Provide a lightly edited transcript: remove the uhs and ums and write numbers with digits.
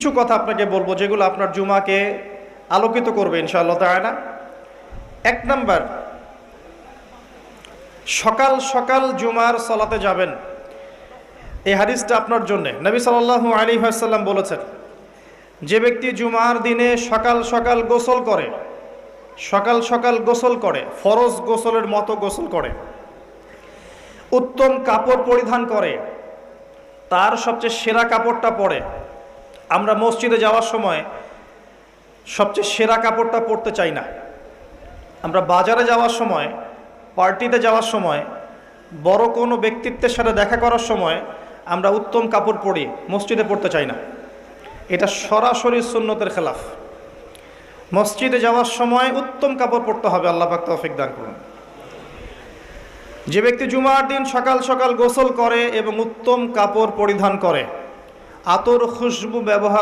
কিছু কথা আপনাকে বলবো যেগুলো আপনার জুমাকে আলোকিত করবে ইনশাআল্লাহ তাআলা। এক নাম্বার, সকাল সকাল জুমার সালাতে যাবেন। এই হাদিসটা আপনার জন্য। নবী সাল্লাল্লাহু আলাইহি ওয়াসাল্লাম বলেছেন, যে ব্যক্তি জুমার দিনে সকাল সকাল গোসল করে, সকাল সকাল গোসল করে, ফরজ গোসলের মতো গোসল করে, উত্তম কাপড় পরিধান করে, তার সবচেয়ে সেরা কাপড়টা পরে। আমরা মসজিদে যাওয়ার সময় সবচেয়ে সেরা কাপড়টা পরতে চাই না। আমরা বাজারে যাওয়ার সময়, পার্টিতে যাওয়ার সময়, বড় কোনো ব্যক্তিত্বের সাথে দেখা করার সময় আমরা উত্তম কাপড় পরি, মসজিদে পরতে চাই না। এটা সরাসরি সুন্নতের খেলাফ। মসজিদে যাওয়ার সময় উত্তম কাপড় পরতে হবে। আল্লাহ পাক তৌফিক দান করুন। যে ব্যক্তি জুমার দিন সকাল সকাল গোসল করে এবং উত্তম কাপড় পরিধান করে, আতর খুশবু ব্যবহার